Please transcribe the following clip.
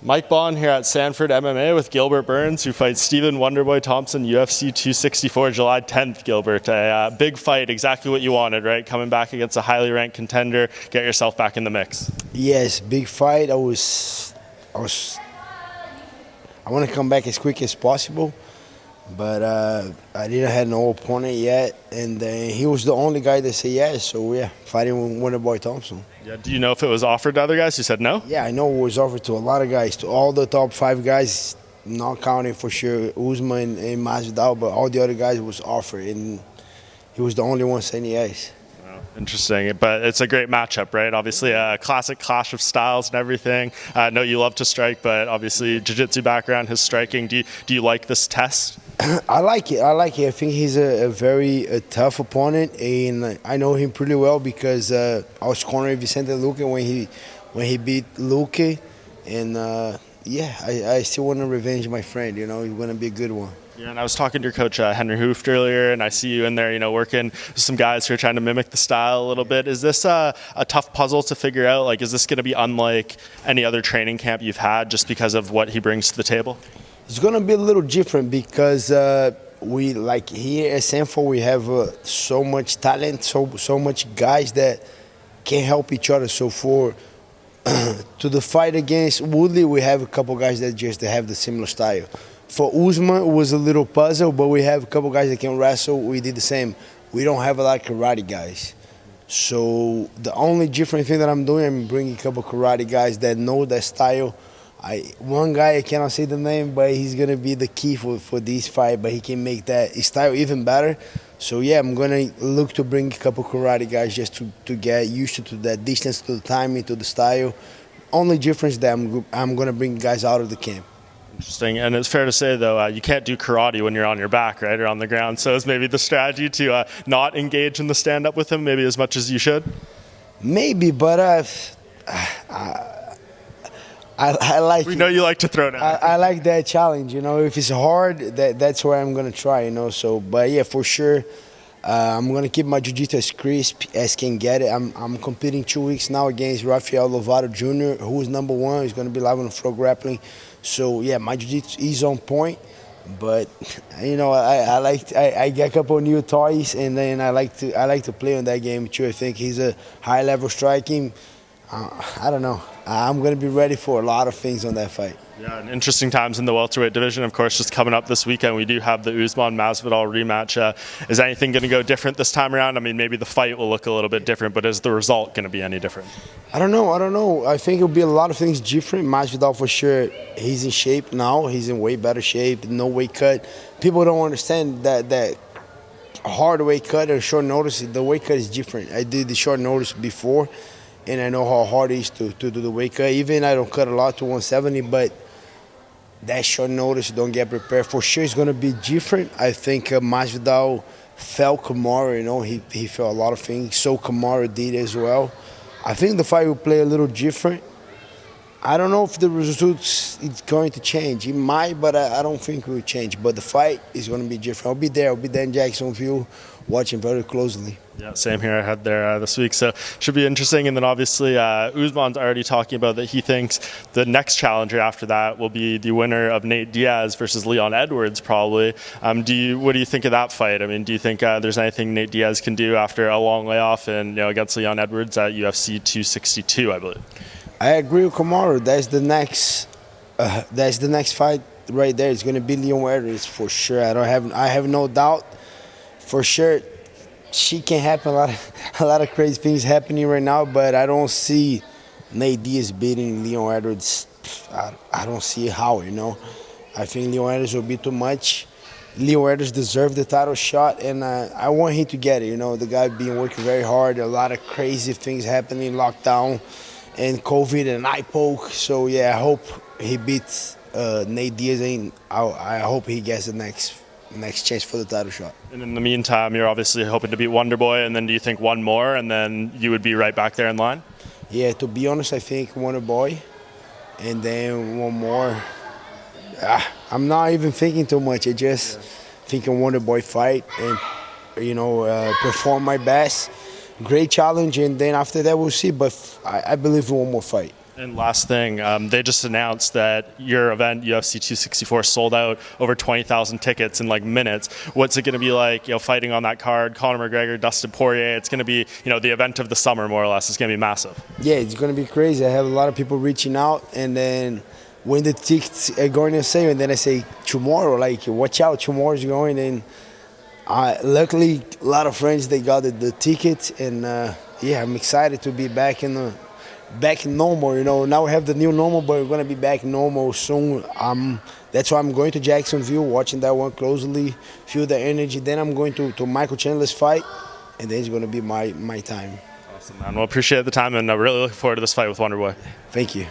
Mike Bohn here at Sanford MMA with Gilbert Burns, who fights Stephen Wonderboy Thompson, UFC 264, July 10th, Gilbert. A big fight, exactly what you wanted, right? Coming back against a highly ranked contender, get yourself back in the mix. Yes, big fight. I want to come back as quick as possible, but I didn't have no opponent yet, and he was the only guy that said yes. So yeah, fighting with Wonderboy Thompson. Yeah. Do you know if it was offered to other guys who said no? Yeah, I know it was offered to a lot of guys, to all the top 5 guys, not counting for sure Usman and Masvidal, but all the other guys was offered, and he was the only one saying yes. Interesting, but it's a great matchup, right? Obviously, a classic clash of styles and everything. I know you love to strike, but obviously, jiu-jitsu background, his striking. Do you like this test? I like it. I think he's a very tough opponent, and I know him pretty well because I was cornering Vicente Luque when he beat Luque, and yeah, I still want to revenge my friend. You know, he's going to be a good one. Yeah, and I was talking to your coach, Henry Hooft, earlier, and I see you in there, working with some guys who are trying to mimic the style a little bit. Is this a tough puzzle to figure out? Like, is this going to be unlike any other training camp you've had just because of what he brings to the table? It's going to be a little different because we, like here at Sanford, we have so much talent, so much guys that can help each other. So for to the fight against Woodley, we have a couple guys that just have the similar style. For Usman, it was a little puzzle, but we have a couple guys that can wrestle. We did the same. We don't have a lot of karate guys. So the only different thing that I'm doing, I'm bringing a couple karate guys that know that style. One guy, I cannot say the name, but he's going to be the key for this fight, but he can make that style even better. So yeah, I'm going to look to bring a couple karate guys just to get used to that distance, to the timing, to the style. Only difference that I'm going to bring guys out of the camp. Interesting, and it's fair to say, though, you can't do karate when you're on your back, right, or on the ground. So is maybe the strategy to not engage in the stand-up with him maybe as much as you should? Maybe, but I like. We know you like to throw down. I like that challenge. If it's hard, that's where I'm gonna try. So, but yeah, for sure, I'm gonna keep my jiu-jitsu as crisp as can get it. I'm competing 2 weeks now against Rafael Lovato Jr., who is #1. He's gonna be live on the floor grappling. So yeah, my jiu-jitsu is on point. But I get a couple of new toys, and then I like to play on that game too. I think he's a high-level striking. I don't know. I'm going to be ready for a lot of things on that fight. Yeah, and interesting times in the welterweight division. Of course, just coming up this weekend, we do have the Usman-Masvidal rematch. Is anything going to go different this time around? I mean, maybe the fight will look a little bit different, but is the result going to be any different? I don't know. I think it'll be a lot of things different. Masvidal, for sure, he's in shape now. He's in way better shape. No weight cut. People don't understand that hard weight cut or short notice. The weight cut is different. I did the short notice before, and I know how hard it is to do the weight cut. Even I don't cut a lot to 170, but that short notice, don't get prepared. For sure, it's going to be different. I think Masvidal felt Kamaru. He felt a lot of things. So Kamaru did as well. I think the fight will play a little different. I don't know if the results is going to change. It might, but I don't think it will change. But the fight is going to be different. I'll be there in Jacksonville, watching very closely. Yeah, same here. I had there this week, so should be interesting. And then obviously, Usman's already talking about that he thinks the next challenger after that will be the winner of Nate Diaz versus Leon Edwards, probably. What do you think of that fight? I mean, do you think there's anything Nate Diaz can do after a long layoff and against Leon Edwards at UFC 262, I believe? I agree with Kamaru. That's the next fight right there. It's going to be Leon Edwards for sure. I have no doubt. For sure, she can happen. A lot of crazy things happening right now, but I don't see Nate Diaz beating Leon Edwards. I don't see how. I think Leon Edwards will be too much. Leon Edwards deserves the title shot, and I want him to get it. The guy been working very hard. A lot of crazy things happening, lockdown, and COVID and eye poke. So yeah, I hope he beats Nate Diaz, and I hope he gets the next chance for the title shot. And in the meantime, you're obviously hoping to beat Wonderboy, and then do you think one more, and then you would be right back there in line? Yeah, to be honest, I think Wonderboy, and then one more. I'm not even thinking too much. I just think a Wonderboy fight and perform my best. Great challenge, and then after that we'll see. But I believe in one more fight. And last thing, they just announced that your event, UFC 264, sold out over 20,000 tickets in like minutes. What's it going to be like, fighting on that card? Conor McGregor, Dustin Poirier. It's going to be, the event of the summer, more or less. It's going to be massive. Yeah, it's going to be crazy. I have a lot of people reaching out, and then when the tickets are going on sale, and then I say tomorrow, like, watch out, tomorrow's going. And luckily, a lot of friends, they got the tickets, and I'm excited to be back in normal. Now we have the new normal, but we're going to be back normal soon. That's why I'm going to Jacksonville, watching that one closely, feel the energy. Then I'm going to Michael Chandler's fight, and then it's going to be my time. Awesome, man. Well, appreciate the time, and I'm really looking forward to this fight with Wonderboy. Thank you.